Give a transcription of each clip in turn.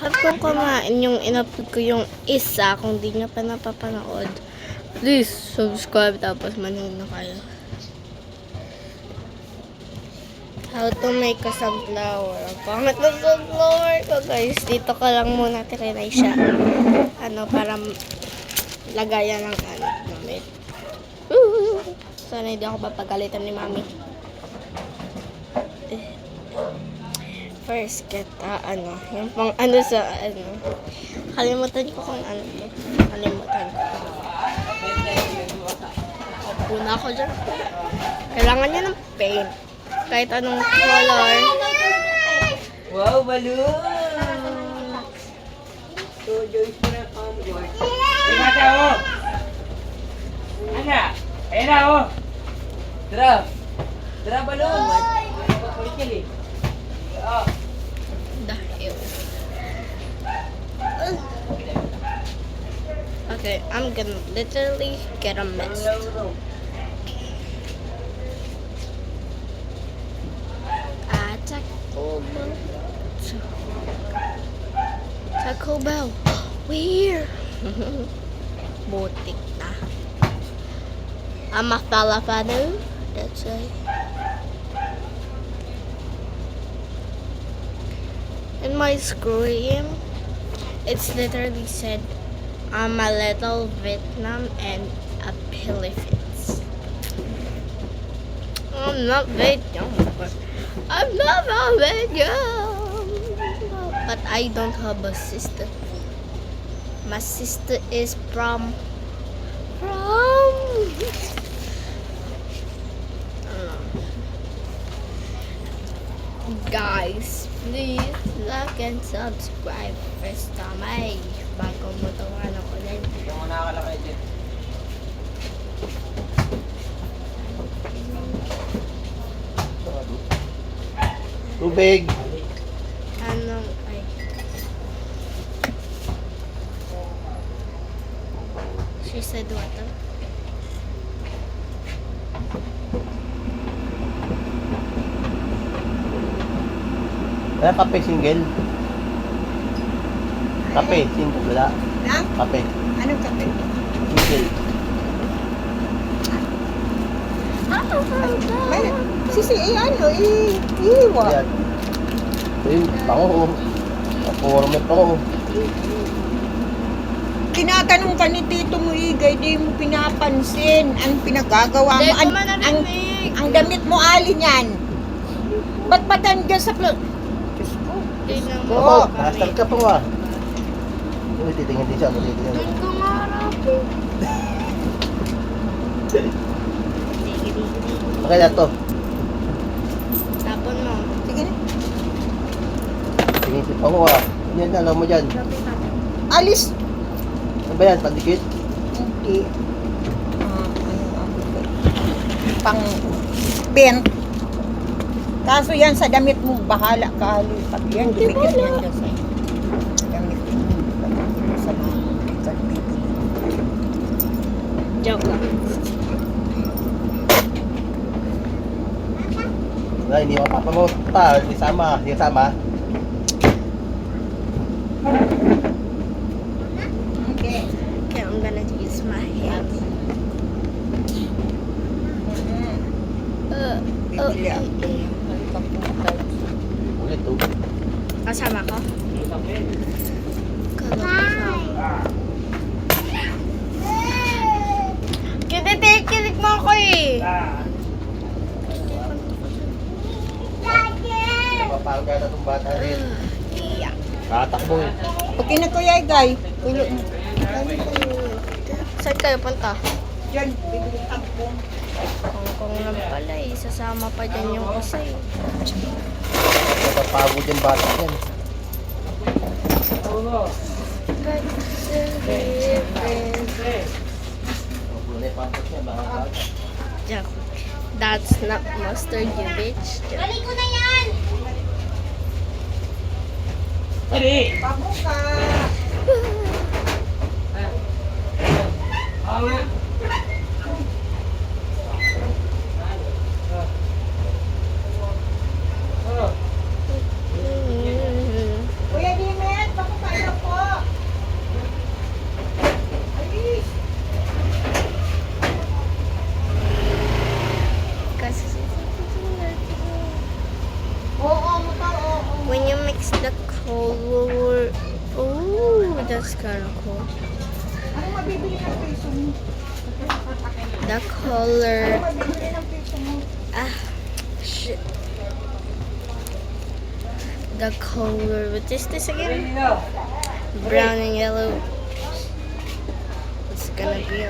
At kung kumain yung in-upload ko yung isa, kung di nyo pa napapanood, please subscribe tapos manood na kayo. How to make a sunflower. Pangit na sunflower ko guys. Dito ka lang muna tirinay siya. Para lagayan ng damit. Sana hindi ako papagalitan ni mami. First, yung pang sa kalimutan ko kung ano to. Kalimutan ko. Puna ako dyan. Kailangan niya ng paint. Kahit anong color. Wow, balloon! So, Joyce mo na ang Joyce. Ay, bata, oh! Ana! Ayan na, oh! Tara! Tara, balloon! Pakulit yan, eh. Oh! Dahil. Okay, I'm gonna literally get a mess. Taco Bell. Where? Butik na. Amak talapado. That's right. In my screen, it's literally said, I'm a little Vietnam and a Philippines. I'm not Vietnam. I'm not a Vietnam. But I don't have a sister. My sister is from guys, please like and subscribe. First time ay bago mo tawanan ako din. Hindi mo nakakalakay dyan. Tubig. Anong ay she said water. Wala kape single. Kape single wala. Ha? Kape Anong kape? single. May, iiwa. Yan. Ayun, pango. Paporme pango. Tinatanong ka ni Tito mo, Igay, di mo pinapansin ang pinagagawa mo. Hindi ko man narinig. Ang damit mo, alin yan. Ba't dyan sa plot? Diyos ko. Tingnan mo. Oh, master ka pa nga. Uy, titingin din siya. Titingin. Doon ko nga rapi. Okay na to. Tapon mo. Sige na. Tingin si pango ah. Yan, alam mo dyan. Alis. Ano ba yan? Pandikit? Hindi. Pang bent. Kaso yan sa damit mo, bahala ka. Pag yan, dumikit yan dyan sa damit mo. Sa mga bibili. Joke lang. Wala, hindi mapapangot pa. Hindi sama. Hindi sama. Okay. Okay, I'm gonna use my hands. Bibili ako. Ulit to. Kasama ko? Kinig mo ako eh. Napapagod na itong bata rin. Yeah. Tatakbo eh. Okay na Kuya Igay. Ulo. Saan kayo punta? Diyan, bibili ako. Hong Kong lang pala eh. Sasama pa dyan yung isa eh. Napapagod yung bata yan. Kulay pampot niya, baka bag. Joke. That's not mustard, you bitch. Balik ko na yan! Pwede! Pabuka. Oo nga. Oh. Kuya Dimet, pabuka. It's the color. Oh, that's kind of cool. Ano mabibili ng peso mo? The color. Mabibili ng peso mo. Ah, shit. The color. What is this again? Brown and yellow. It's gonna be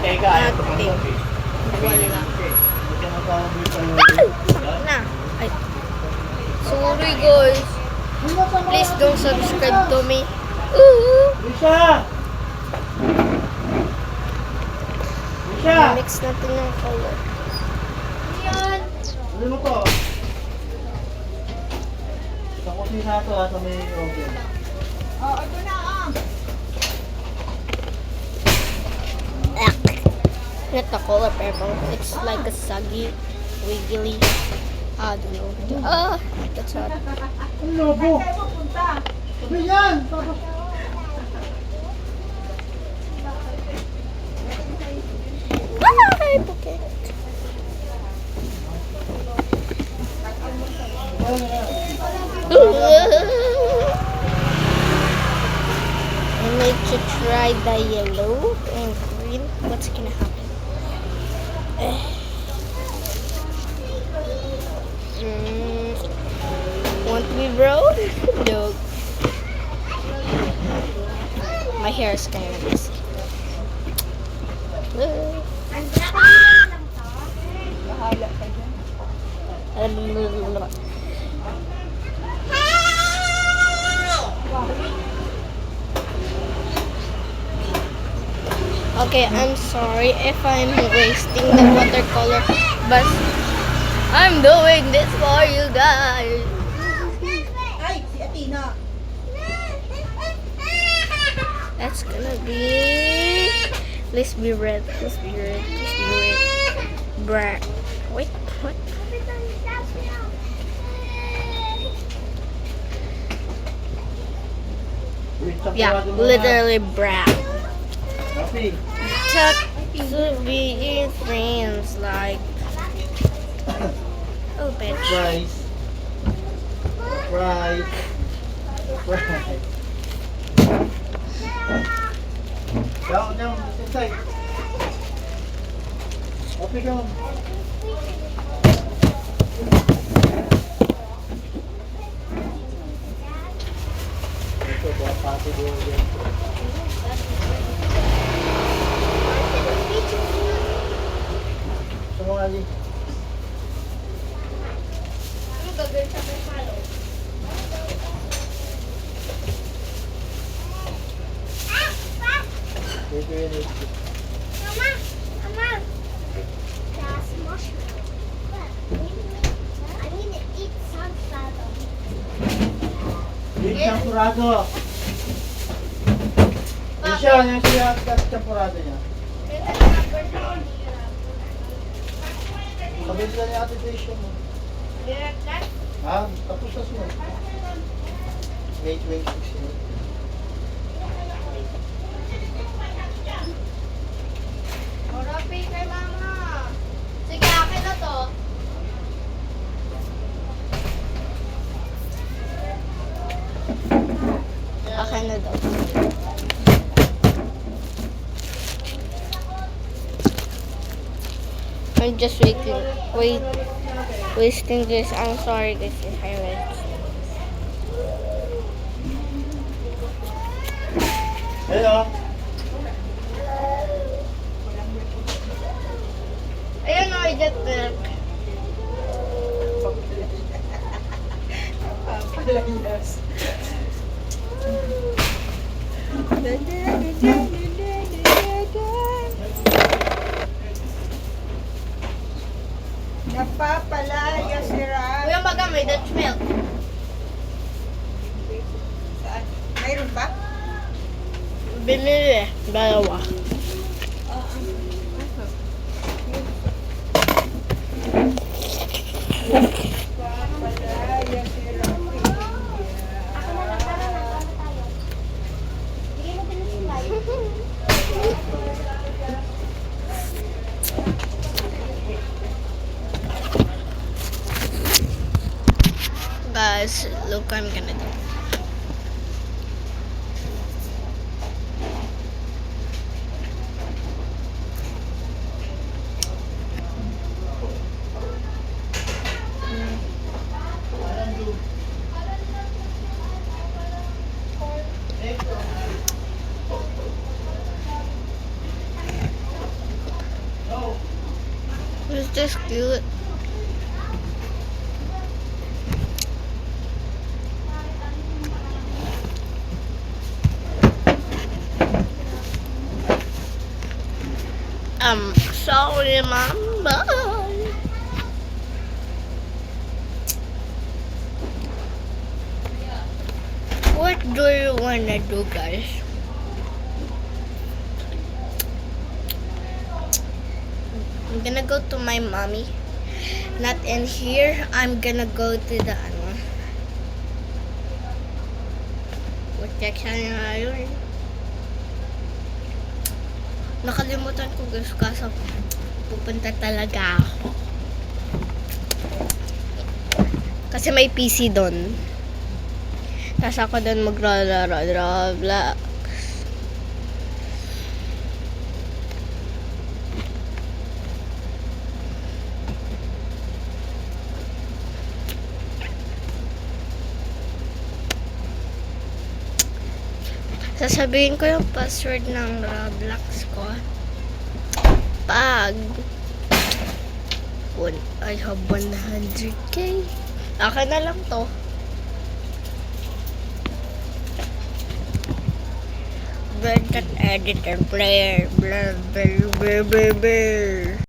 Teka, nothing. Wala. Na. Ay. Sorry guys. Please don't subscribe to me. Lisa! Lisa! Mix natin yung color. Ano mo to? Sa kusina to sa may oven. Oh, ito na Not the color purple. It's like a saggy, wiggly. I don't know. That's hot. Ang lobo! Saan tayo pupunta? Sabi yan! Tapos... Ay, okay. I need to try the yellow and green. What's gonna happen? Want to be brown? No. My hair is kind of messy. Bahala ka dyan. Okay, I'm sorry if I'm wasting the watercolor, but I'm doing this for you guys. Ay, si Atina. That's gonna be. Let's be red. Let's be red. Let's be red. Black. Wait, what? Yeah, literally black. Happy. Talk to be your friends, like. Oh, bitch. Rice. Rice. Rice. Down, down, inside. Happy ka mo. Ito ba, pati doon dyan. Sa mga ali. Ano gagawin sa palo? Dito yun eh. Mama, that's mushroom. I need to eat sunflower. Yung champurado. Yung siya, yung siya, champurado niya. Sabihin sila ni Ate Desha mo. Ha? Tapos na siya. May 26 yun. Orapi kay mama. Sige, akin na to. Akin na daw. I'm just wasting this. I'm sorry guys if I waste. Hello? Ayun o, I just milk. Papalayas. Napapalaya si Ram. Kuya baga may Dutch milk. Saan? Mayroon ba? Binili. Dalawa. Papalaya si Ram. guys, look what I'm gonna do. Is this cute? Sorry, Mom. Bye. What do you wanna do, guys? I'm gonna go to my mommy. Not in here. I'm gonna go to the what na yun? Nakalimutan ko guys, kaso pupunta talaga ako. Kasi may PC doon. Tapos ako doon maglalaro. Sasabihin ko yung password ng Roblox ko. Pag I have 100k. Akin na lang to. Content editor player. Blah, blah, blah, blah, blah.